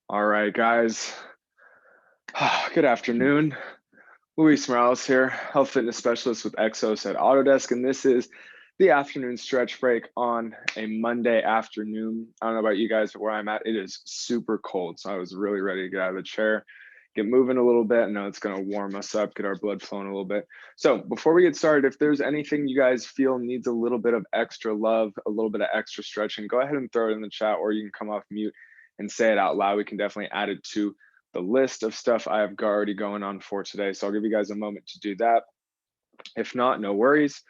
All right, guys. Good afternoon. Luis Morales here, health fitness specialist with Exos at Autodesk, and this is the afternoon stretch break on a Monday afternoon. I don't know about you guys, but where I'm at, it is super cold, so I was really ready to get out of the chair, get moving a little bit. I know it's going to warm us up, get our blood flowing a little bit. So before we get started, if there's anything you guys feel needs a little bit of extra love, a little bit of extra stretching, go ahead and throw it in the chat, or you can come off mute and say it out loud. We can definitely add it to the list of stuff I have already going on for today. So I'll give you guys a moment to do that. If not, no worries.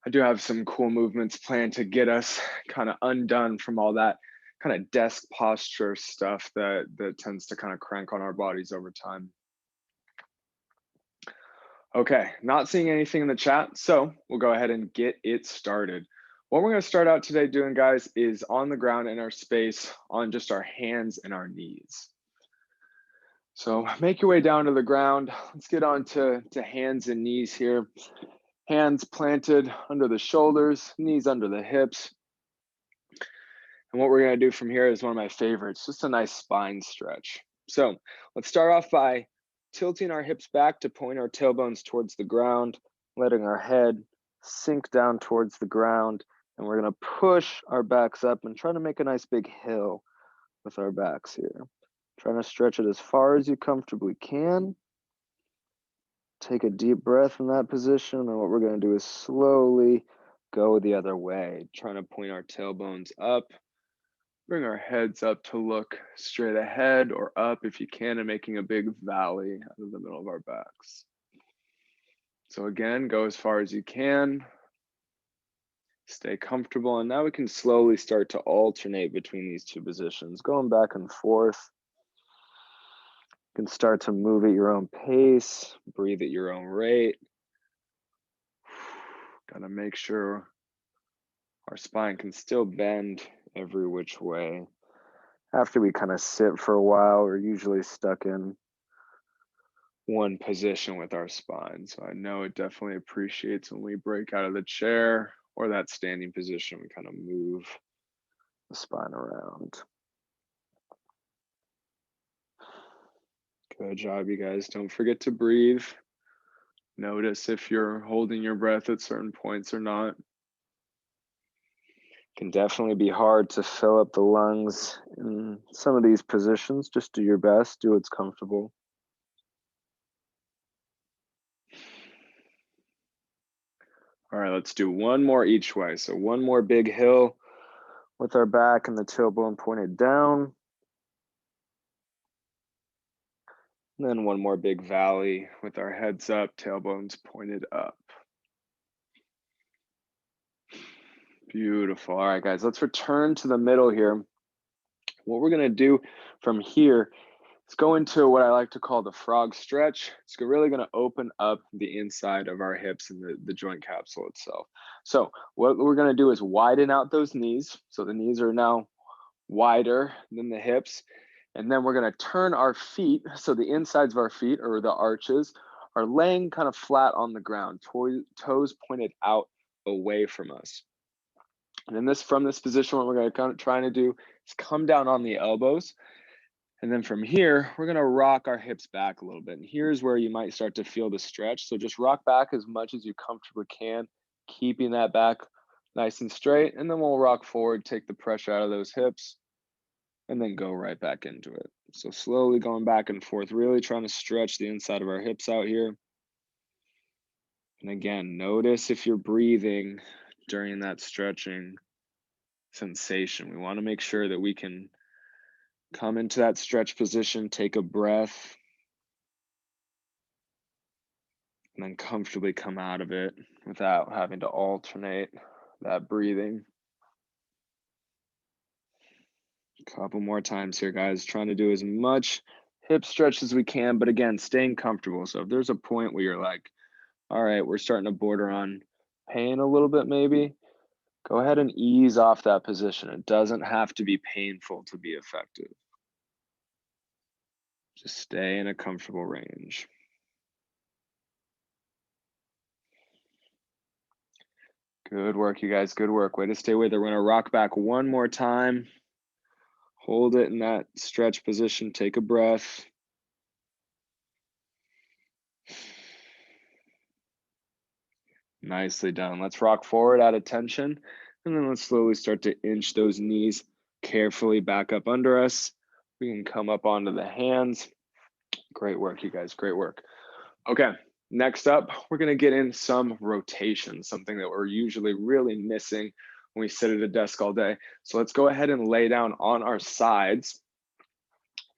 I do have some cool movements planned to get us kind of undone from all that kind of desk posture stuff that tends to kind of crank on our bodies over time. Okay, not seeing anything in the chat, so we'll go ahead and get it started. What we're going to start out today doing, guys, is on the ground in our space on just our hands and our knees. So make your way down to the ground. Let's get on to hands and knees here. Hands planted under the shoulders, knees under the hips. And what we're going to do from here is one of my favorites, just a nice spine stretch. So let's start off by tilting our hips back to point our tailbones towards the ground, letting our head sink down towards the ground. And we're going to push our backs up and try to make a nice big hill with our backs here. Trying to stretch it as far as you comfortably can. Take a deep breath in that position, and what we're going to do is slowly go the other way, trying to point our tailbones up, bring our heads up to look straight ahead or up if you can, and making a big valley out of the middle of our backs. So again, go as far as you can. Stay comfortable, and now we can slowly start to alternate between these two positions, going back and forth. You can start to move at your own pace, breathe at your own rate. Gotta make sure our spine can still bend every which way. After we kind of sit for a while, we're usually stuck in one position with our spine. So I know it definitely appreciates when we break out of the chair or that standing position, we kind of move the spine around. Good job, you guys. Don't forget to breathe. Notice if you're holding your breath at certain points or not. It can definitely be hard to fill up the lungs in some of these positions. Just do your best, do what's comfortable. All right, let's do one more each way. So one more big hill with our back and the tailbone pointed down. And then one more big valley with our heads up, tailbones pointed up. Beautiful. All right, guys, let's return to the middle here. What we're gonna do from here is go into what I like to call the frog stretch. It's really gonna open up the inside of our hips and the joint capsule itself. So what we're gonna do is widen out those knees. So the knees are now wider than the hips. And then we're gonna turn our feet, so the insides of our feet, or the arches, are laying kind of flat on the ground, toes pointed out away from us. And then from this position, what we're gonna try to do is come down on the elbows. And then from here, we're gonna rock our hips back a little bit. And here's where you might start to feel the stretch. So just rock back as much as you comfortably can, keeping that back nice and straight. And then we'll rock forward, take the pressure out of those hips, and then go right back into it. So slowly going back and forth, really trying to stretch the inside of our hips out here. And again, notice if you're breathing during that stretching sensation. We want to make sure that we can come into that stretch position, take a breath, and then comfortably come out of it without having to alternate that breathing. A couple more times here, guys. Trying to do as much hip stretch as we can, but again, staying comfortable. So if there's a point where you're like, all right, we're starting to border on pain a little bit maybe, go ahead and ease off that position. It doesn't have to be painful to be effective. Just stay in a comfortable range. Good work, you guys. Good work. Way to stay with it. We're going to rock back one more time. Hold it in that stretch position. Take a breath. Nicely done. Let's rock forward out of tension. And then let's slowly start to inch those knees carefully back up under us. We can come up onto the hands. Great work, you guys. Great work. Okay, next up, we're going to get in some rotation, something that we're usually really missing when we sit at a desk all day. So let's go ahead and lay down on our sides.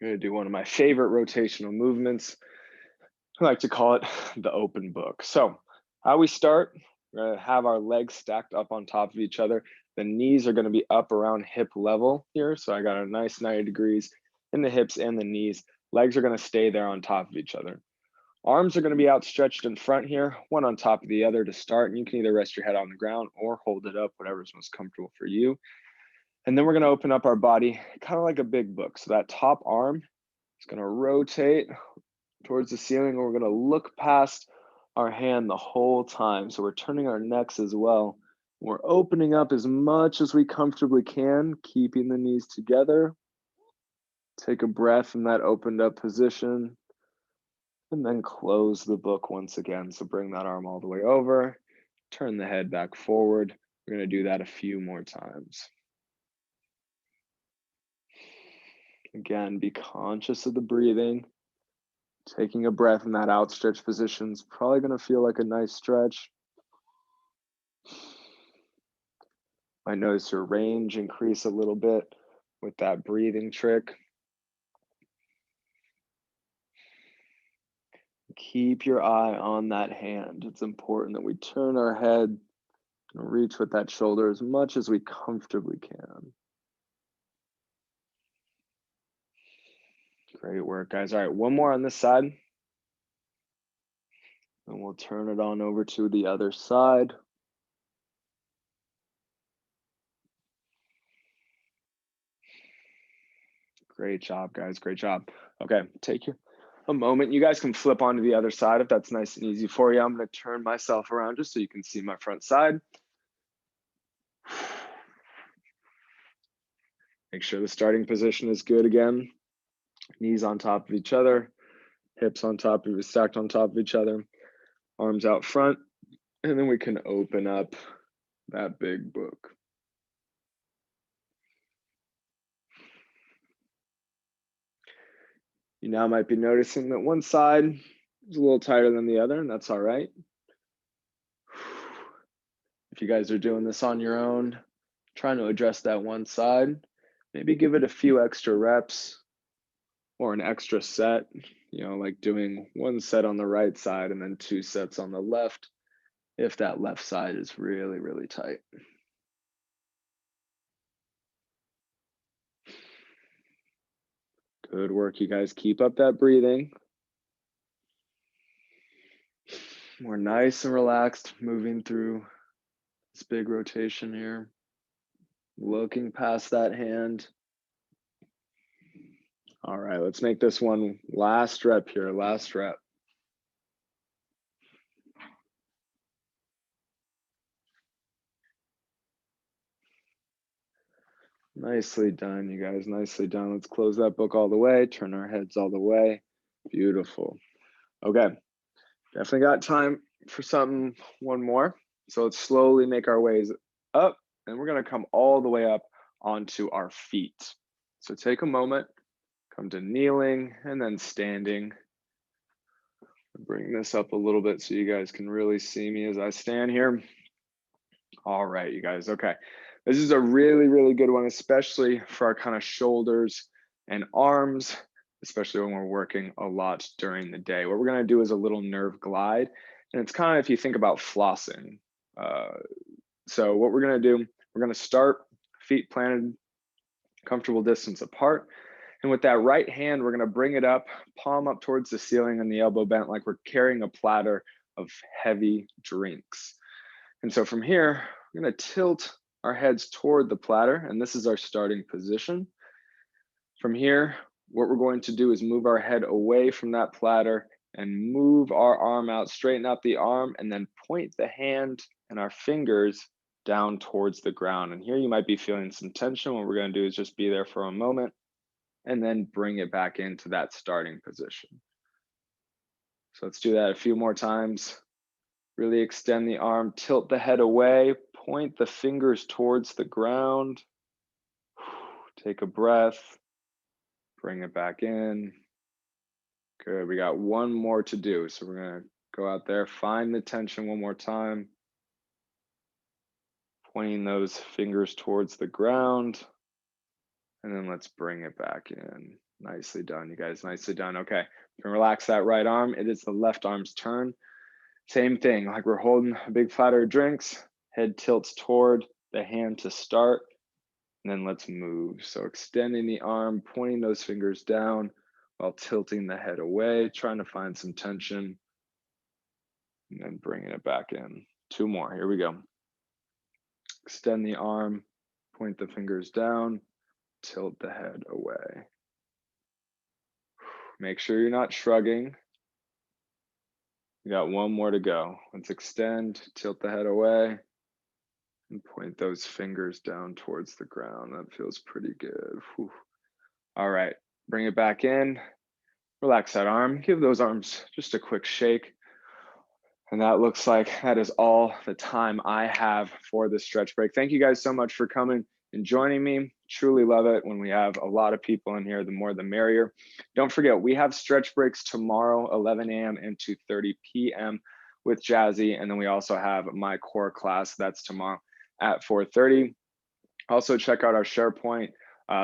I'm going to do one of my favorite rotational movements. I like to call it the open book. So how we start, we're going to have our legs stacked up on top of each other. The knees are going to be up around hip level here. So I got a nice 90 degrees in the hips and the knees. Legs are going to stay there on top of each other. Arms are going to be outstretched in front here, one on top of the other to start. And you can either rest your head on the ground or hold it up, whatever's most comfortable for you. And then we're going to open up our body kind of like a big book. So that top arm is going to rotate towards the ceiling, and we're going to look past our hand the whole time. So we're turning our necks as well. We're opening up as much as we comfortably can, keeping the knees together. Take a breath in that opened up position, and then close the book once again. So bring that arm all the way over, turn the head back forward. We're going to do that a few more times. Again, be conscious of the breathing. Taking a breath in that outstretched position is probably going to feel like a nice stretch. I notice your range increase a little bit with that breathing trick. Keep your eye on that hand. It's important that we turn our head and reach with that shoulder as much as we comfortably can. Great work, guys. All right, one more on this side. And we'll turn it on over to the other side. Great job, guys. Great job. Okay, take a moment. You guys can flip onto the other side if that's nice and easy for you. I'm going to turn myself around just so you can see my front side. Make sure the starting position is good again. Knees on top of each other, hips on top of stacked on top of each other, arms out front, and then we can open up that big book. You now might be noticing that one side is a little tighter than the other, and that's all right. If you guys are doing this on your own, trying to address that one side, maybe give it a few extra reps or an extra set, like doing one set on the right side and then 2 sets on the left, if that left side is really, really tight. Good work, you guys. Keep up that breathing. We're nice and relaxed, moving through this big rotation here. Looking past that hand. All right, let's make this one last rep here, last rep. Nicely done, you guys, nicely done. Let's close that book all the way, turn our heads all the way. Beautiful. Okay, definitely got time for one more. So let's slowly make our ways up, and we're gonna come all the way up onto our feet. So take a moment, come to kneeling and then standing. Bring this up a little bit so you guys can really see me as I stand here. All right, you guys, okay. This is a really, really good one, especially for our kind of shoulders and arms, especially when we're working a lot during the day. What we're gonna do is a little nerve glide, and it's kind of, if you think about flossing. So what we're gonna do, we're gonna start feet planted, comfortable distance apart. And with that right hand, we're gonna bring it up, palm up towards the ceiling and the elbow bent like we're carrying a platter of heavy drinks. And so from here, we're gonna tilt our heads toward the platter, and this is our starting position. From here, what we're going to do is move our head away from that platter and move our arm out, straighten out the arm, and then point the hand and our fingers down towards the ground. And here you might be feeling some tension. What we're gonna do is just be there for a moment. and then bring it back into that starting position. So let's do that a few more times. Really extend the arm, tilt the head away, point the fingers towards the ground. Take a breath, bring it back in. Good, we got one more to do. So we're gonna go out there, find the tension one more time. Pointing those fingers towards the ground. And then let's bring it back in. Nicely done, you guys, nicely done. Okay, you can relax that right arm. It is the left arm's turn. Same thing, like we're holding a big platter of drinks, head tilts toward the hand to start, and then let's move. So extending the arm, pointing those fingers down while tilting the head away, trying to find some tension, and then bringing it back in. Two more, here we go. Extend the arm, point the fingers down, tilt the head away. Make sure you're not shrugging. We got one more to go. Let's extend, tilt the head away, and point those fingers down towards the ground. That feels pretty good. Whew. All right, bring it back in. Relax that arm. Give those arms just a quick shake. And that looks like that is all the time I have for this stretch break. Thank you guys so much for coming and joining me. Truly love it when we have a lot of people in here. The more the merrier. Don't forget, we have stretch breaks tomorrow, 11 a.m. and 2:30 p.m. with Jazzy. And then we also have my core class. That's tomorrow at 4:30. Also check out our SharePoint,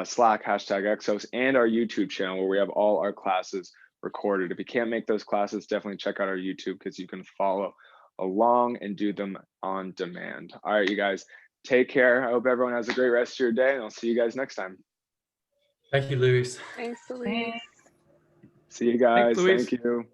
Slack, #Exos, and our YouTube channel where we have all our classes recorded. If you can't make those classes, definitely check out our YouTube because you can follow along and do them on demand. All right, you guys, take care. I hope everyone has a great rest of your day, and I'll see you guys next time. Thank you, Luis. Thanks, Luis. See you guys. Thanks, Luis. Thank you.